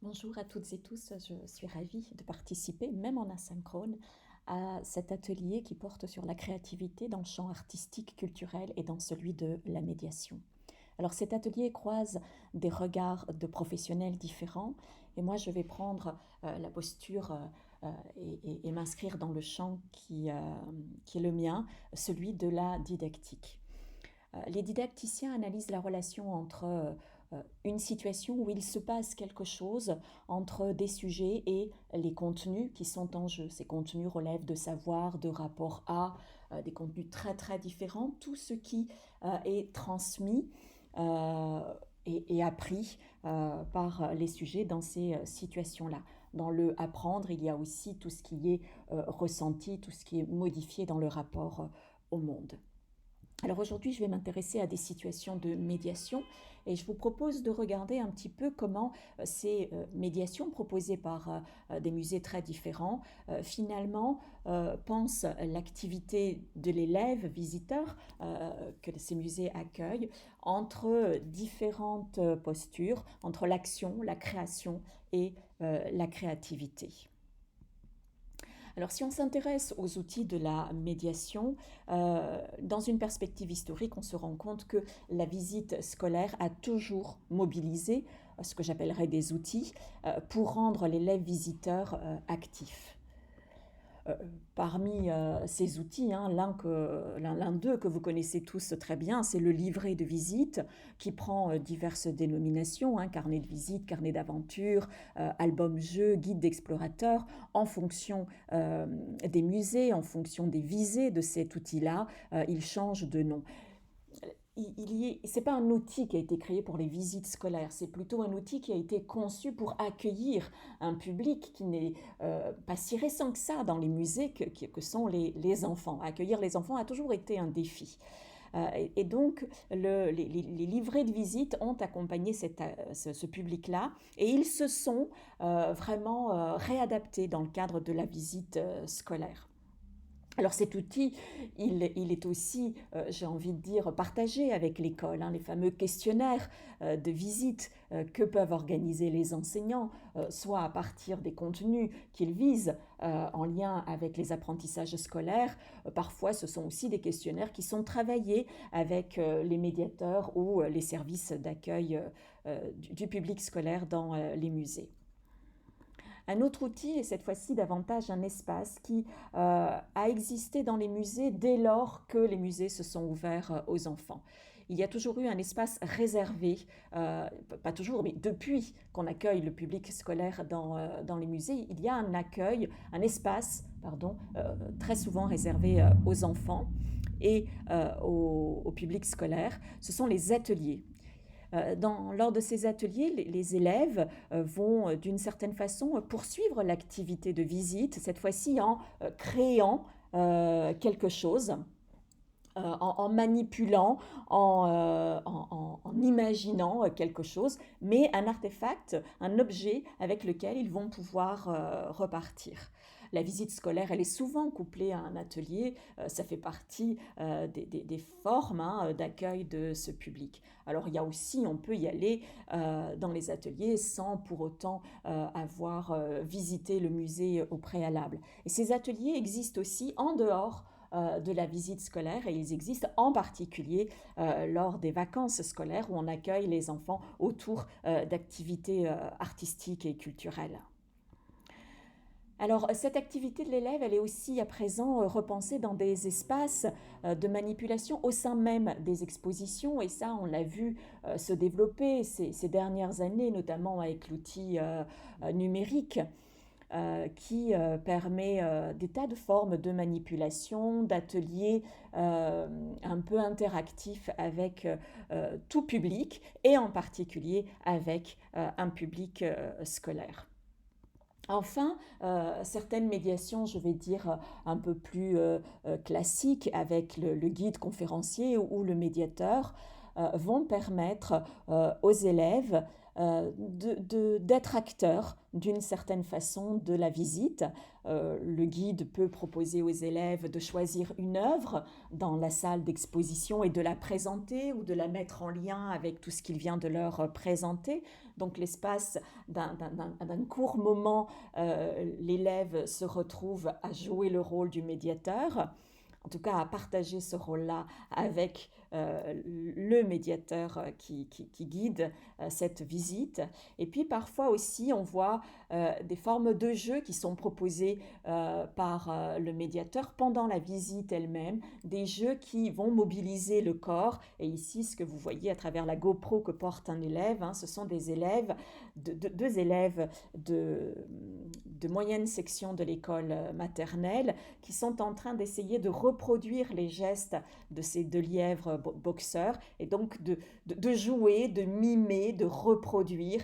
Bonjour à toutes et tous, je suis ravie de participer, même en asynchrone, à cet atelier qui porte sur la créativité dans le champ artistique, culturel et dans celui de la médiation. Alors cet atelier croise des regards de professionnels différents et moi je vais prendre la posture et m'inscrire dans le champ qui est le mien, celui de la didactique. Les didacticiens analysent la relation entre une situation où il se passe quelque chose entre des sujets et les contenus qui sont en jeu. Ces contenus relèvent de savoir, de rapport à, des contenus très très différents, tout ce qui est transmis euh, et appris par les sujets dans ces situations-là. Dans le apprendre, il y a aussi tout ce qui est ressenti, tout ce qui est modifié dans le rapport au monde. Alors aujourd'hui, je vais m'intéresser à des situations de médiation et je vous propose de regarder un petit peu comment ces médiations proposées par des musées très différents finalement pensent l'activité de l'élève visiteur que ces musées accueillent entre différentes postures, entre l'action, la création et la créativité. Alors si on s'intéresse aux outils de la médiation, dans une perspective historique, on se rend compte que la visite scolaire a toujours mobilisé ce que j'appellerais des outils pour rendre l'élève visiteur actif. Euh, Parmi ces outils, hein, l'un d'eux que vous connaissez tous très bien, c'est le livret de visite qui prend diverses dénominations, hein, carnet de visite, carnet d'aventure, album-jeu, guide d'explorateur, en fonction des musées, en fonction des visées de cet outil-là, il change de nom. C'est pas un outil qui a été créé pour les visites scolaires, c'est plutôt un outil qui a été conçu pour accueillir un public qui n'est pas si récent que ça dans les musées que sont les enfants. Accueillir les enfants a toujours été un défi. Et donc, les livrets de visite ont accompagné ce public-là et ils se sont vraiment réadaptés dans le cadre de la visite scolaire. Alors cet outil, il est aussi, j'ai envie de dire, partagé avec l'école, hein, les fameux questionnaires de visite que peuvent organiser les enseignants, soit à partir des contenus qu'ils visent en lien avec les apprentissages scolaires. Parfois, ce sont aussi des questionnaires qui sont travaillés avec les médiateurs ou les services d'accueil du public scolaire dans les musées. Un autre outil est cette fois-ci davantage un espace qui a existé dans les musées dès lors que les musées se sont ouverts aux enfants. Il y a toujours eu un espace réservé, pas toujours, mais depuis qu'on accueille le public scolaire dans les musées, il y a un accueil, un espace, pardon, très souvent réservé aux enfants et au public scolaire. Ce sont les ateliers. Lors de ces ateliers, les élèves vont d'une certaine façon poursuivre l'activité de visite, cette fois-ci en créant quelque chose, en manipulant, en imaginant quelque chose, mais un artefact, un objet avec lequel ils vont pouvoir repartir. La visite scolaire, elle est souvent couplée à un atelier, ça fait partie des formes hein, d'accueil de ce public. Alors il y a aussi, on peut y aller dans les ateliers sans pour autant avoir visité le musée au préalable. Et ces ateliers existent aussi en dehors de la visite scolaire et ils existent en particulier lors des vacances scolaires où on accueille les enfants autour d'activités artistiques et culturelles. Alors, cette activité de l'élève, elle est aussi à présent repensée dans des espaces de manipulation au sein même des expositions, et ça, on l'a vu se développer ces dernières années, notamment avec l'outil numérique qui permet des tas de formes de manipulation, d'ateliers un peu interactifs avec tout public, et en particulier avec un public scolaire. Enfin, certaines médiations, je vais dire, un peu plus classiques avec le guide conférencier ou le médiateur vont permettre aux élèves d'être acteur d'une certaine façon de la visite. Le guide peut proposer aux élèves de choisir une œuvre dans la salle d'exposition et de la présenter ou de la mettre en lien avec tout ce qu'il vient de leur présenter. Donc l'espace d'un court moment, l'élève se retrouve à jouer le rôle du médiateur, en tout cas à partager ce rôle-là avec le médiateur qui guide cette visite. Et puis parfois aussi, on voit des formes de jeu qui sont proposées par le médiateur pendant la visite elle-même, des jeux qui vont mobiliser le corps. Et ici, ce que vous voyez à travers la GoPro que porte un élève, ce sont des élèves, deux élèves de moyenne section de l'école maternelle qui sont en train d'essayer de reproduire les gestes de ces deux lièvres boxeurs et donc de jouer, de mimer, de reproduire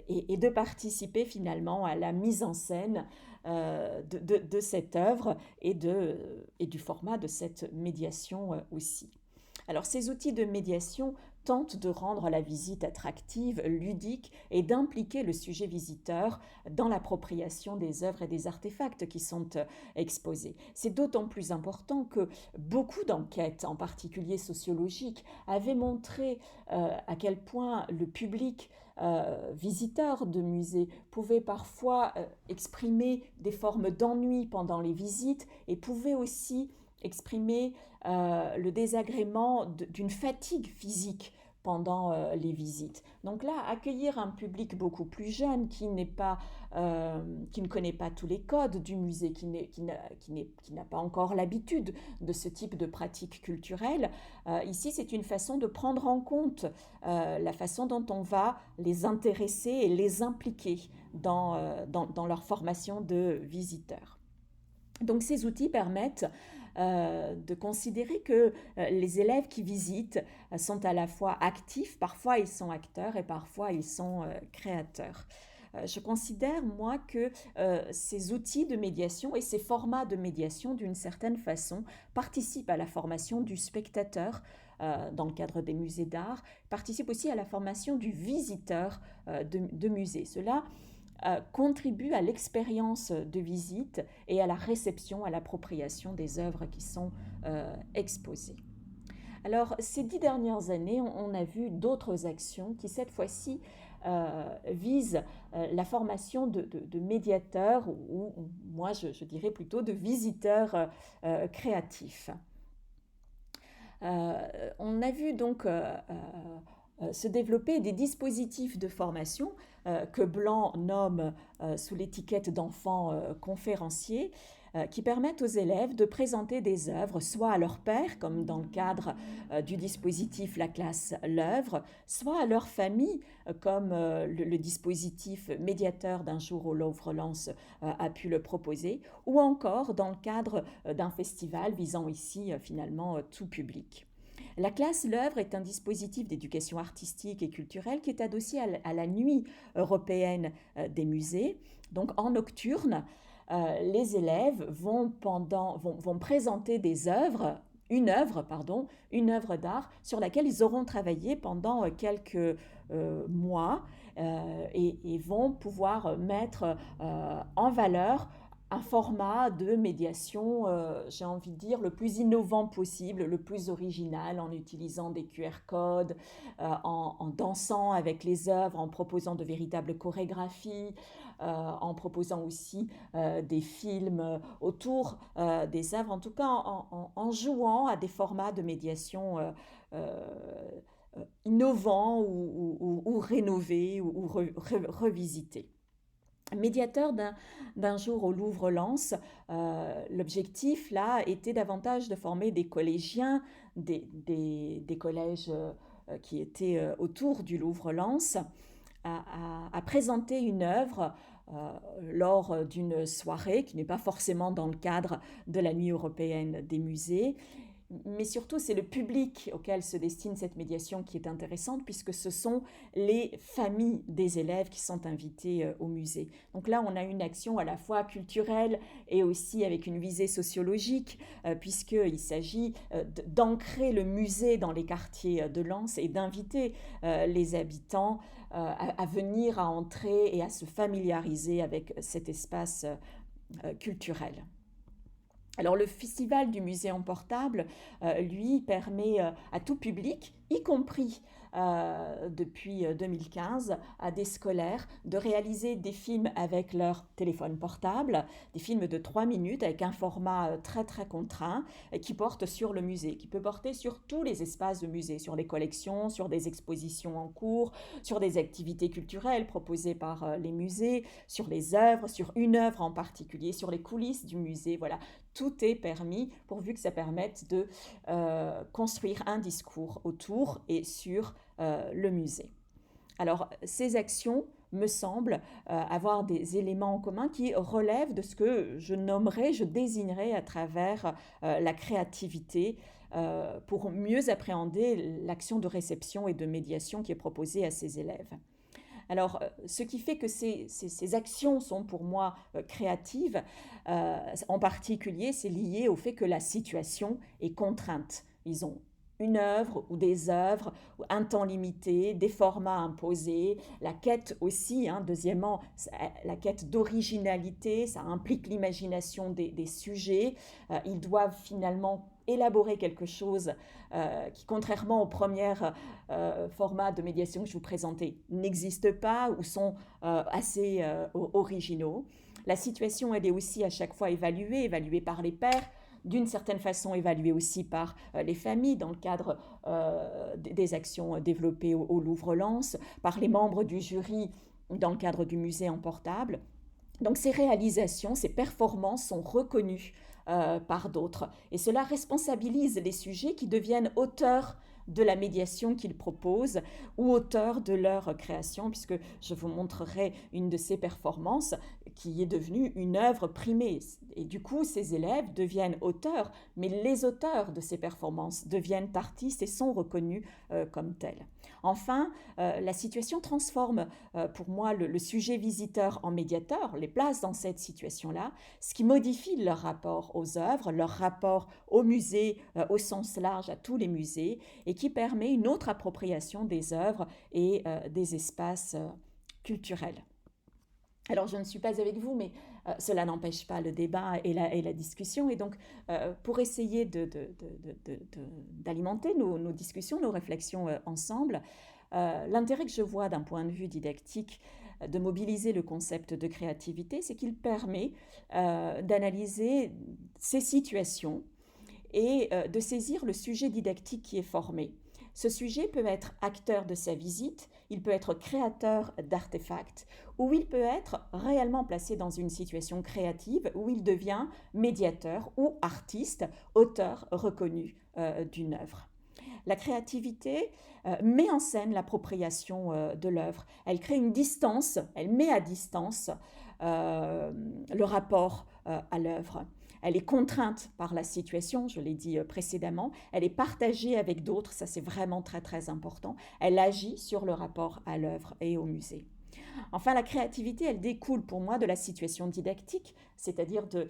et de participer finalement à la mise en scène de cette œuvre et du format de cette médiation aussi. Alors ces outils de médiation tentent de rendre la visite attractive, ludique et d'impliquer le sujet visiteur dans l'appropriation des œuvres et des artefacts qui sont exposés. C'est d'autant plus important que beaucoup d'enquêtes, en particulier sociologiques, avaient montré à quel point le public visiteur de musées pouvait parfois exprimer des formes d'ennui pendant les visites et pouvait aussi exprimer le désagrément d'une fatigue physique pendant les visites. Donc là, accueillir un public beaucoup plus jeune qui ne connaît pas tous les codes du musée, qui n'a pas encore l'habitude de ce type de pratique culturelle, ici c'est une façon de prendre en compte la façon dont on va les intéresser et les impliquer dans leur formation de visiteurs. Donc ces outils permettent de considérer que les élèves qui visitent sont à la fois actifs, parfois ils sont acteurs et parfois ils sont créateurs. Je considère, moi, que ces outils de médiation et ces formats de médiation, d'une certaine façon, participent à la formation du spectateur dans le cadre des musées d'art, participent aussi à la formation du visiteur de musées. Cela contribue à l'expérience de visite et à la réception, à l'appropriation des œuvres qui sont exposées. Alors, ces 10 dernières années, on a vu d'autres actions qui, cette fois-ci, visent la formation de médiateurs ou moi, je dirais plutôt de visiteurs créatifs. On a vu donc se développer des dispositifs de formation que Blanc nomme sous l'étiquette d'enfants conférenciers, qui permettent aux élèves de présenter des œuvres, soit à leur père, comme dans le cadre du dispositif La classe l'œuvre, soit à leur famille, comme le dispositif médiateur d'un jour au Louvre-Lens a pu le proposer, ou encore dans le cadre d'un festival visant ici finalement tout public. La classe L'œuvre est un dispositif d'éducation artistique et culturelle qui est adossé à la nuit européenne des musées. Donc en nocturne, les élèves vont présenter une œuvre d'art sur laquelle ils auront travaillé pendant quelques mois et vont pouvoir mettre en valeur un format de médiation, j'ai envie de dire, le plus innovant possible, le plus original, en utilisant des QR codes, en dansant avec les œuvres, en proposant de véritables chorégraphies, en proposant aussi des films autour des œuvres, en tout cas en jouant à des formats de médiation innovants ou rénovés ou revisités. Médiateur d'un jour au Louvre-Lens, l'objectif là était davantage de former des collégiens des collèges qui étaient autour du Louvre-Lens à présenter une œuvre lors d'une soirée qui n'est pas forcément dans le cadre de la Nuit européenne des musées. Mais surtout, c'est le public auquel se destine cette médiation qui est intéressante, puisque ce sont les familles des élèves qui sont invités au musée. Donc là, on a une action à la fois culturelle et aussi avec une visée sociologique, puisqu'il s'agit d'ancrer le musée dans les quartiers de Lens et d'inviter les habitants à venir, à entrer et à se familiariser avec cet espace culturel. Alors le festival du musée en portable, lui, permet à tout public, y compris depuis 2015, à des scolaires de réaliser des films avec leur téléphone portable, des films de 3 minutes avec un format très très contraint qui porte sur le musée, qui peut porter sur tous les espaces de musée, sur les collections, sur des expositions en cours, sur des activités culturelles proposées par les musées, sur les œuvres, sur une œuvre en particulier, sur les coulisses du musée, voilà. Tout est permis pourvu que ça permette de construire un discours autour et sur le musée. Alors, ces actions me semblent avoir des éléments en commun qui relèvent de ce que je désignerais à travers la créativité pour mieux appréhender l'action de réception et de médiation qui est proposée à ces élèves. Alors, ce qui fait que ces actions sont pour moi créatives, en particulier, c'est lié au fait que la situation est contrainte. Ils ont une œuvre ou des œuvres, un temps limité, des formats imposés, la quête aussi, hein, deuxièmement, la quête d'originalité, ça implique l'imagination des sujets. Ils doivent finalement élaborer quelque chose qui, contrairement aux premiers formats de médiation que je vous présentais, n'existent pas ou sont assez originaux. La situation, elle est aussi à chaque fois évaluée par les pairs, d'une certaine façon évaluée aussi par les familles dans le cadre des actions développées au Louvre-Lens, par les membres du jury dans le cadre du musée en portable. Donc ces réalisations, ces performances sont reconnues par d'autres. Et cela responsabilise les sujets qui deviennent auteurs de la médiation qu'ils proposent ou auteurs de leur création, puisque je vous montrerai une de ces performances qui est devenue une œuvre primée. Et du coup, ces élèves deviennent auteurs, mais les auteurs de ces performances deviennent artistes et sont reconnus comme tels. Enfin, la situation transforme pour moi le sujet visiteur en médiateur, les place dans cette situation-là, ce qui modifie leur rapport aux œuvres, leur rapport au musée au sens large, à tous les musées, et qui permet une autre appropriation des œuvres et des espaces culturels. Alors, je ne suis pas avec vous, mais cela n'empêche pas le débat et la discussion. Et donc, pour essayer d'alimenter nos discussions, nos réflexions ensemble, l'intérêt que je vois d'un point de vue didactique de mobiliser le concept de créativité, c'est qu'il permet d'analyser ces situations et de saisir le sujet didactique qui est formé. Ce sujet peut être acteur de sa visite, il peut être créateur d'artefacts, ou il peut être réellement placé dans une situation créative où il devient médiateur ou artiste, auteur reconnu d'une œuvre. La créativité met en scène l'appropriation de l'œuvre. Elle crée une distance, elle met à distance le rapport à l'œuvre. Elle est contrainte par la situation, je l'ai dit précédemment. Elle est partagée avec d'autres, ça c'est vraiment très très important. Elle agit sur le rapport à l'œuvre et au musée. Enfin, la créativité, elle découle pour moi de la situation didactique, c'est-à-dire de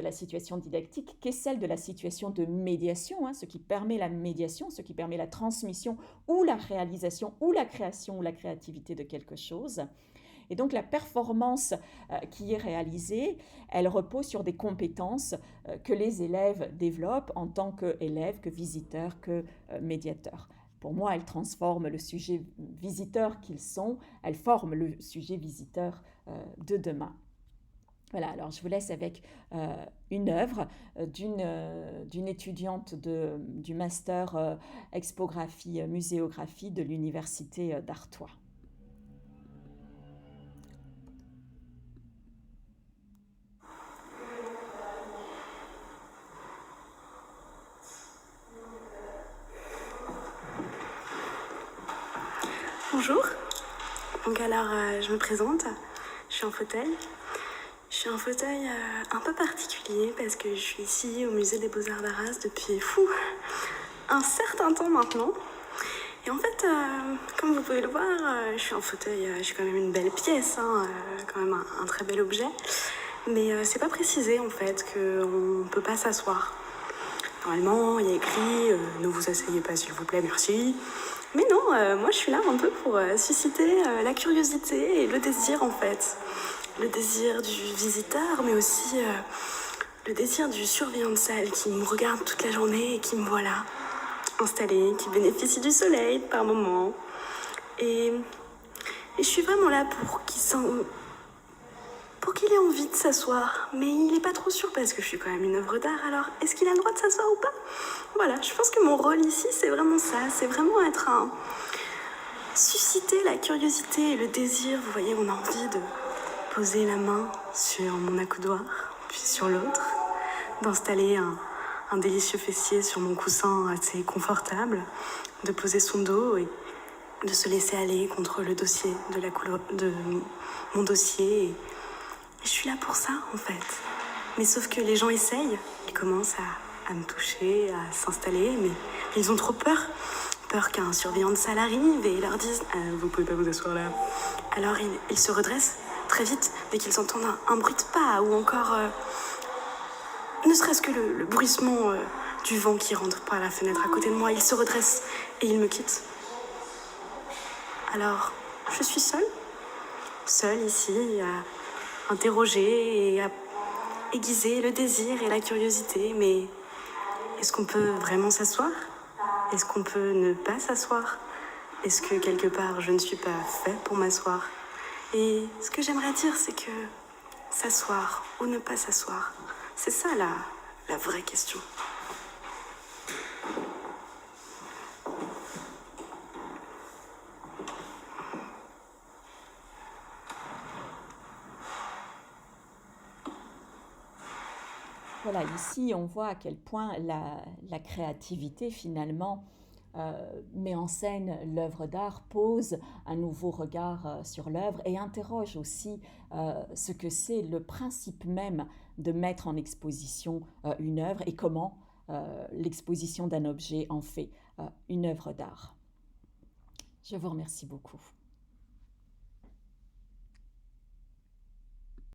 la situation didactique qu'est celle de la situation de médiation, hein, ce qui permet la médiation, ce qui permet la transmission ou la réalisation ou la création ou la créativité de quelque chose. Et donc la performance qui est réalisée, elle repose sur des compétences que les élèves développent en tant qu'élèves, que visiteurs, que médiateurs. Pour moi, elle transforme le sujet visiteur qu'ils sont, elle forme le sujet visiteur de demain. Voilà, alors je vous laisse avec une œuvre d'une étudiante du master expographie muséographie de l'université d'Artois. Bonjour, donc alors je me présente, je suis en fauteuil. Je suis en fauteuil un peu particulier parce que je suis ici au musée des Beaux-Arts d'Arras depuis un certain temps maintenant. Et en fait, comme vous pouvez le voir, je suis en fauteuil, j'ai quand même une belle pièce, hein, quand même un très bel objet. Mais c'est pas précisé en fait qu'on peut pas s'asseoir. Normalement, il y a écrit « Ne vous asseyez pas s'il vous plaît, merci ». Mais non, moi je suis là un peu pour susciter la curiosité et le désir en fait. Le désir du visiteur, mais aussi le désir du surveillant de salle qui me regarde toute la journée et qui me voit là, installée, qui bénéficie du soleil par moments. Et je suis vraiment là pour qu'il ait envie de s'asseoir. Mais il n'est pas trop sûr parce que je suis quand même une œuvre d'art. Alors, est-ce qu'il a le droit de s'asseoir ou pas? Voilà, je pense que mon rôle ici, c'est vraiment ça. C'est vraiment susciter la curiosité et le désir. Vous voyez, on a envie de poser la main sur mon accoudoir, puis sur l'autre, d'installer un délicieux fessier sur mon coussin assez confortable, de poser son dos et de se laisser aller contre le dossier de mon dossier. Et je suis là pour ça, en fait. Mais sauf que les gens essayent, ils commencent à me toucher, à s'installer, mais ils ont trop peur. Peur qu'un surveillant de salle arrive et leur dise vous pouvez pas vous asseoir là. Alors ils se redressent très vite dès qu'ils entendent un bruit de pas ou encore ne serait-ce que le bruissement du vent qui rentre par la fenêtre à côté de moi. Ils se redressent et ils me quittent. Alors, je suis seule ici à interroger et à aiguiser le désir et la curiosité. Mais est-ce qu'on peut vraiment s'asseoir? Est-ce qu'on peut ne pas s'asseoir? Est-ce que quelque part je ne suis pas fait pour m'asseoir? Et ce que j'aimerais dire, c'est que s'asseoir ou ne pas s'asseoir, c'est ça la vraie question. Voilà, ici, on voit à quel point la créativité, finalement, met en scène l'œuvre d'art, pose un nouveau regard sur l'œuvre et interroge aussi ce que c'est le principe même de mettre en exposition une œuvre et comment l'exposition d'un objet en fait une œuvre d'art. Je vous remercie beaucoup.